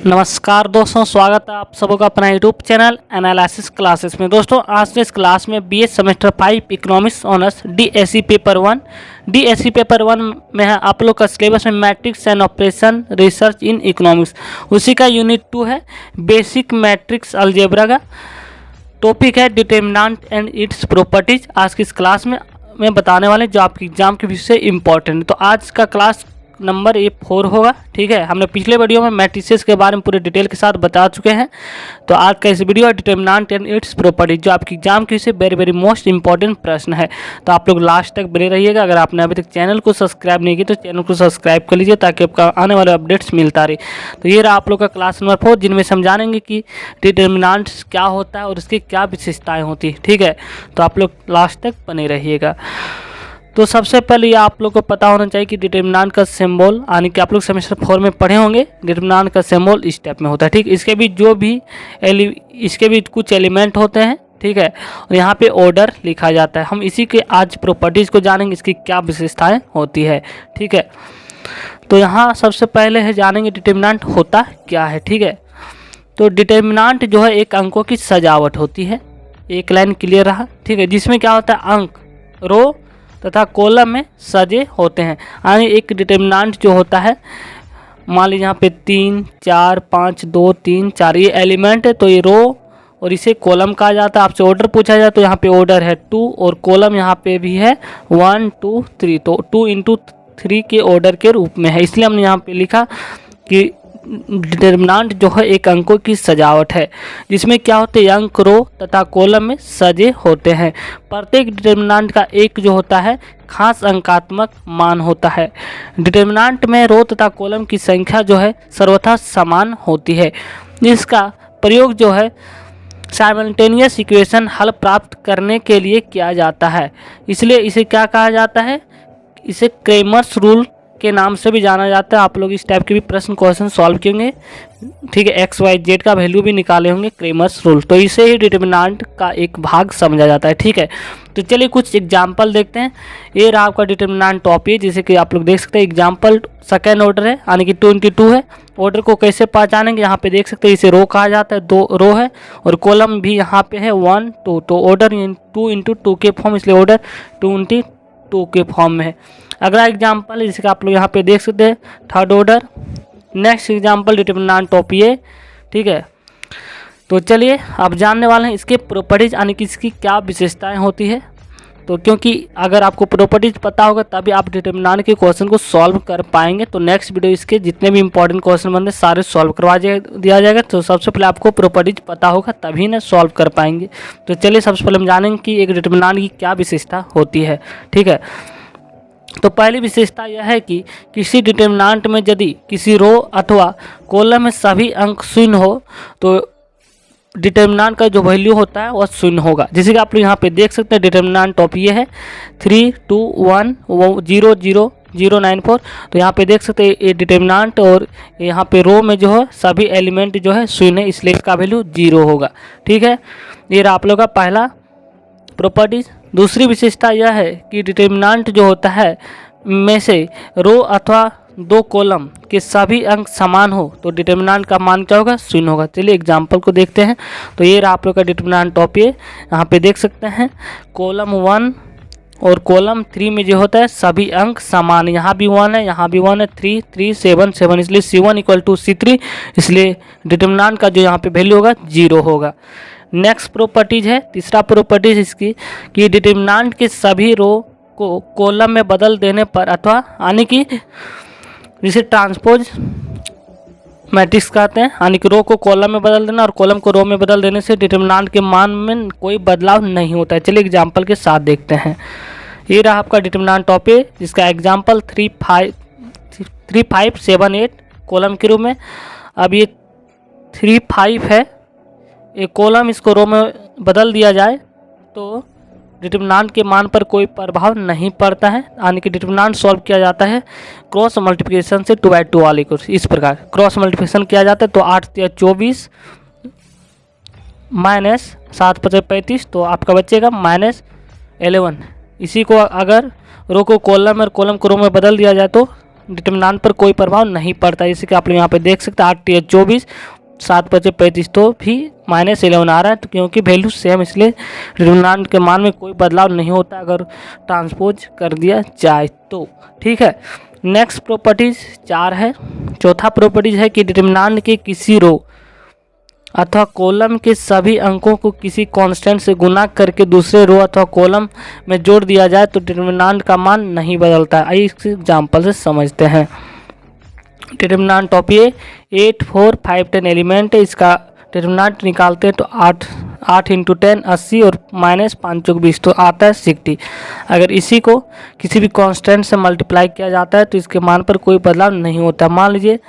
नमस्कार दोस्तों, स्वागत है आप सबका अपना यूट्यूब चैनल एनालिसिस क्लासेस में। दोस्तों आज के इस क्लास में BA semester 5 economics honours DSC paper 1 में है आप लोग का सिलेबस में matrix and operation research in economics, उसी का यूनिट 2 है बेसिक मैट्रिक्स अलजेब्रा का। टॉपिक है डिटर्मिनेंट एंड इट्स प्रॉपर्टीज। आज की इस क्लास में मैं बताने वाले जो आपकी एग्जाम के विषय इंपॉर्टेंट है। तो आज का क्लास नंबर 4 होगा, ठीक है। हमने पिछले वीडियो में मैट्रिसेस के बारे में पूरे डिटेल के साथ बता चुके हैं। तो आज का इस video determinant and its properties, जो आपकी एग्जाम के विषय वेरी मोस्ट इंपॉर्टेंट प्रश्न है। तो आप लोग लास्ट तक बने रहिएगा। अगर आपने अभी तक चैनल को सब्सक्राइब नहीं किया तो चैनल को सब्सक्राइब कर लीजिए ताकि आपका आने वाले अपडेट्स मिलता रहे। तो ये रहा आप लोग का क्लास नंबर 4, जिनमें समझानेंगे कि डिटर्मिनेंट्स क्या होता है और उसकी क्या विशेषताएँ होती है, ठीक है। तो आप लोग लास्ट तक बने रहिएगा। तो सबसे पहले ये आप लोग को पता होना चाहिए कि डिटर्मिनेंट का सिंबल, यानी कि आप लोग सेमेस्टर 4 में पढ़े होंगे, डिटर्मिनेंट का सिंबल इस टाइप में होता है, ठीक। इसके भी कुछ एलिमेंट होते हैं, ठीक है। और यहाँ पे ऑर्डर लिखा जाता है। हम इसी के आज प्रॉपर्टीज़ को जानेंगे, इसकी क्या विशेषताएं होती है, ठीक है। तो यहाँ सबसे पहले है जानेंगे डिटर्मिनेंट होता क्या है, ठीक है। तो डिटर्मिनेंट जो है एक अंकों की सजावट होती है। एक लाइन क्लियर रहा, ठीक है। जिसमें क्या होता है, अंक रो तथा कॉलम में सजे होते हैं। यानी एक डिटर्मिनेंट जो होता है, मान लीजिए यहाँ पे 3 4 5 2 3 4 ये एलिमेंट है, तो ये रो और इसे कॉलम कहा जाता है। आपसे ऑर्डर पूछा जाए तो यहाँ पे ऑर्डर है 2 और कॉलम यहाँ पे भी है 1 2 3, तो 2 into 3 के ऑर्डर के रूप में है। इसलिए हमने यहाँ पे लिखा कि डिटर्मिनेंट जो है एक अंकों की सजावट है, जिसमें क्या होते हैं, अंक रो तथा कॉलम में सजे होते हैं। प्रत्येक डिटर्मिनेंट का एक जो होता है खास अंकात्मक मान होता है। डिटर्मिनेंट में रो तथा कॉलम की संख्या जो है सर्वथा समान होती है। इसका प्रयोग जो है साइमल्टेनियस इक्वेशन हल प्राप्त करने के लिए किया जाता है। इसलिए इसे क्या कहा जाता है, इसे क्रेमर्स रूल के नाम से भी जाना जाता है। आप लोग इस टाइप के भी प्रश्न क्वेश्चन सॉल्व करेंगे, ठीक है। एक्स वाई जेड का वैल्यू भी निकाले होंगे, क्रेमर्स रूल। तो इसे ही डिटर्मिनेंट का एक भाग समझा जाता है, ठीक है। तो चलिए कुछ एग्जांपल देखते हैं। ये रहा आपका डिटर्मिनेंट टॉप ए, जैसे कि आप लोग देख सकते हैं एग्जांपल सेकेंड ऑर्डर है, यानी कि 22 है। ऑर्डर को कैसे पहचानेंगे, यहाँ पे देख सकते हैं इसे रो कहा जाता है, 2 रो है और कॉलम भी यहाँ पे है 1 2, तो ऑर्डर 2 into 2 के फॉर्म, इसलिए ऑर्डर 2 into 2 के फॉर्म में है। अगला एग्जाम्पल है जिसका आप लोग यहाँ पे देख सकते हैं third order. Next example determinant of A, ठीक है। तो चलिए आप जानने वाले हैं इसके प्रॉपर्टीज, यानी कि इसकी क्या विशेषताएं होती है। तो क्योंकि अगर आपको प्रॉपर्टीज पता होगा तभी आप डिटर्मिनेंट के क्वेश्चन को सॉल्व कर पाएंगे। तो नेक्स्ट वीडियो इसके जितने भी इंपॉर्टेंट क्वेश्चन बनते सारे सॉल्व करवा दिया जाएगा। तो सबसे पहले आपको प्रॉपर्टीज पता होगा तभी ना सॉल्व कर पाएंगे। तो चलिए सबसे पहले हम जानेंगे कि एक डिटर्मिनेंट की क्या विशेषता होती है, ठीक है। तो पहली विशेषता यह है कि किसी डिटर्मिनेंट में यदि किसी रो अथवा कॉलम में सभी अंक शून्य हो तो डिटर्मिनेंट का जो वैल्यू होता है वह शून्य होगा। जैसे कि आप लोग यहाँ पे देख सकते हैं डिटर्मिनेंट ऑफ ये है 3 2 1 0 0 0 9 4। तो यहाँ पे देख सकते हैं ये डिटर्मिनेंट, और यहाँ पे रो में जो है सभी एलिमेंट जो है शून्य है, इसलिए इसका वैल्यू 0 होगा, ठीक है। ये रहा आप लोग का पहला प्रॉपर्टीज। दूसरी विशेषता यह है कि डिटर्मिनेंट जो होता है में से रो अथवा 2 कॉलम के सभी अंक समान हो तो डिटर्मिनेंट का मान क्या होगा, शून्य होगा। चलिए एग्जांपल को देखते हैं। तो ये रहा आप लोग का डिटर्मिनेंट ऑफ ए, यहाँ पे देख सकते हैं कॉलम 1 और कॉलम 3 में जो होता है सभी अंक समान, यहाँ भी 1 है, यहाँ भी 1 है, 3 3 7 7, इसलिए C1 = C3, इसलिए डिटर्मिनेंट का जो यहाँ पे वैल्यू होगा 0 होगा। नेक्स्ट प्रॉपर्टीज है, तीसरा प्रॉपर्टीज इसकी कि डिटर्मिनेंट के सभी रो को कॉलम में बदल देने पर, अथवा यानी कि जिसे ट्रांसपोज मैट्रिक्स कहते हैं, यानी कि रो को कॉलम में बदल देना और कॉलम को रो में बदल देने से डिटर्मिनेंट के मान में कोई बदलाव नहीं होता है। चलिए एग्जाम्पल के साथ देखते हैं। ये रहा आपका डिटर्मिनेंट ऑफ ए, जिसका एग्जाम्पल 3 5 7 8 कॉलम के रूप में। अब ये 3 5 है, एक कॉलम इसको रो में बदल दिया जाए तो डिटर्मिनेंट के मान पर कोई प्रभाव नहीं पड़ता है, यानी कि डिटर्मिनेंट सॉल्व किया जाता है क्रॉस मल्टीप्लिकेशन से 2/2 वाले को। इस प्रकार क्रॉस मल्टीप्लिकेशन किया जाता है तो 8 × 24 माइनस 7 × 5 = 35, तो आपका बचेगा -11। इसी को अगर रो को कॉलम और कॉलम को रो में बदल दिया जाए तो डिटरमिनेंट पर कोई प्रभाव नहीं पड़ता। जैसे कि आप लोग यहाँ पे देख सकते हैं 8 24 7 5 35 तो भी -11 आ रहा है, तो क्योंकि वैल्यू सेम, इसलिए डिटरमिनेंट के मान में कोई बदलाव नहीं होता अगर ट्रांसपोज कर दिया जाए तो। ठीक है, नेक्स्ट प्रॉपर्टीज 4 है। चौथा प्रॉपर्टीज है कि डिटरमिनेंट के किसी रो अथवा कॉलम के सभी अंकों को किसी कांस्टेंट से गुना करके दूसरे रो अथवा कॉलम में जोड़ दिया जाए तो डिटरमिनेंट का मान नहीं बदलता है। आइए इस एग्जांपल से समझते हैं। डिटरमिनेंट ऑफ ये 8 4 5 10 एलिमेंट है, इसका डिटरमिनेंट निकालते हैं तो 8 × 10 80 और -5 × 20 तो आता है 60। अगर इसी को किसी भी कांस्टेंट से मल्टीप्लाई किया जाता है तो इसके मान पर कोई बदलाव नहीं होता। मान लीजिए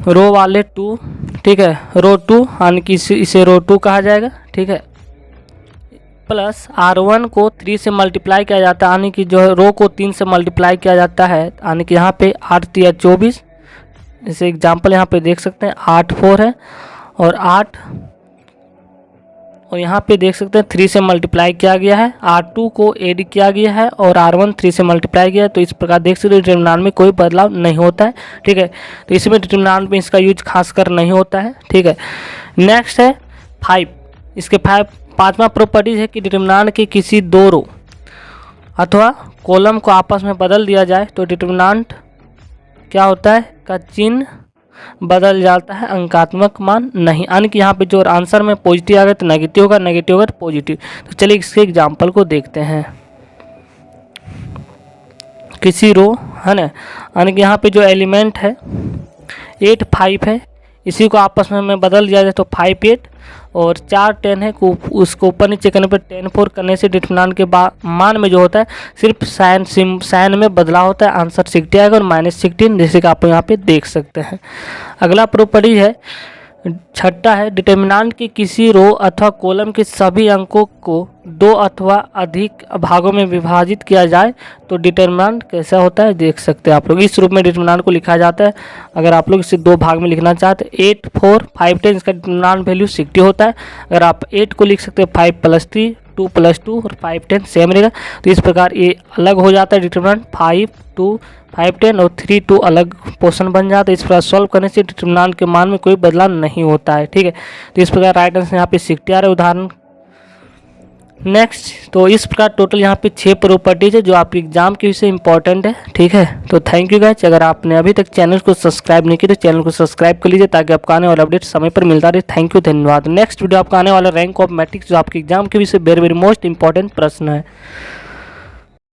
रो वाले 2, ठीक है, रो 2 यानी कि इसे रो 2 कहा जाएगा। ठीक है, प्लस R1 को 3 से मल्टीप्लाई किया जाता है, यानी कि जो रो को 3 से मल्टीप्लाई किया जाता है, यानी कि यहाँ पे 8 3 24, जैसे एग्जांपल यहाँ पे देख सकते हैं 8 4 है और 8 और यहाँ पे देख सकते हैं 3 से मल्टीप्लाई किया गया है, R2 को ऐड किया गया है और R1 3 से मल्टीप्लाई किया है। तो इस प्रकार देख सकते हैं डिटरमिनेंट में कोई बदलाव नहीं होता है। ठीक है, तो इसमें डिटरमिनेंट में इसका यूज खासकर नहीं होता है। ठीक है, नेक्स्ट है 5। इसके 5वां प्रॉपर्टीज है कि डिटरमिनेंट के किसी दो रो अथवा कॉलम को आपस में बदल दिया जाए तो डिटरमिनेंट क्या होता है का चिन्ह बदल जाता है, अंकात्मक मान नहीं। यानी कि यहाँ पे जो आंसर में पॉजिटिव आ गया तो नेगेटिव होगा, नेगेटिव होगा तो पॉजिटिव। तो चलिए इसके एग्जांपल को देखते हैं। किसी रो है ना, यानी कि यहाँ पे जो एलिमेंट है 8 5 है, इसी को आपस में बदल दिया जाए तो 5 8 और 4 10 है, उसको ऊपर नीचे करने पर 10 4 करने से डिटरमिनेंट के मान में जो होता है सिर्फ साइन में बदलाव होता है, आंसर 60 आएगा और -16, जैसे कि आप यहाँ पे देख सकते हैं। अगला प्रॉपर्टी है 6ठा है डिटरमिनेंट के किसी रो अथवा कॉलम के सभी अंकों को 2 अथवा अधिक भागों में विभाजित किया जाए तो डिटरमिनेंट कैसा होता है देख सकते हैं आप लोग। इस रूप में डिटरमिनेंट को लिखा जाता है। अगर आप लोग इसे 2 भाग में लिखना चाहते हैं 8 4 5 10, इसका डिटरमिनेंट वैल्यू 60 होता है। अगर आप 8 को लिख सकते हैं 5 + 3 2 + 2 और 5 10 सेम रहेगा। तो इस प्रकार ये अलग हो जाता है डिटरमिनेंट, 5 2 5 10 और 3 2 अलग पोर्शन बन जाता है। इस प्रकार सॉल्व करने से डिटरमिनेंट के मान में कोई बदलाव नहीं होता है। ठीक है, तो इस प्रकार राइट आंसर यहाँ पे 60 आ रहा है उदाहरण। नेक्स्ट, तो इस प्रकार टोटल यहाँ पे 6 प्रॉपर्टीज है जो आपके एग्जाम के विषय इंपॉर्टेंट है। ठीक है, तो थैंक यू गाइस। अगर आपने अभी तक चैनल को सब्सक्राइब नहीं किया तो चैनल को सब्सक्राइब कर लीजिए ताकि आपका आने वाला अपडेट समय पर मिलता रहे। थैंक यू, धन्यवाद। नेक्स्ट वीडियो आपका आने वाला रैंक ऑफ मैट्रिक्स जो आपके एग्जाम के विषय वेरी मोस्ट इंपॉर्टेंट प्रश्न है।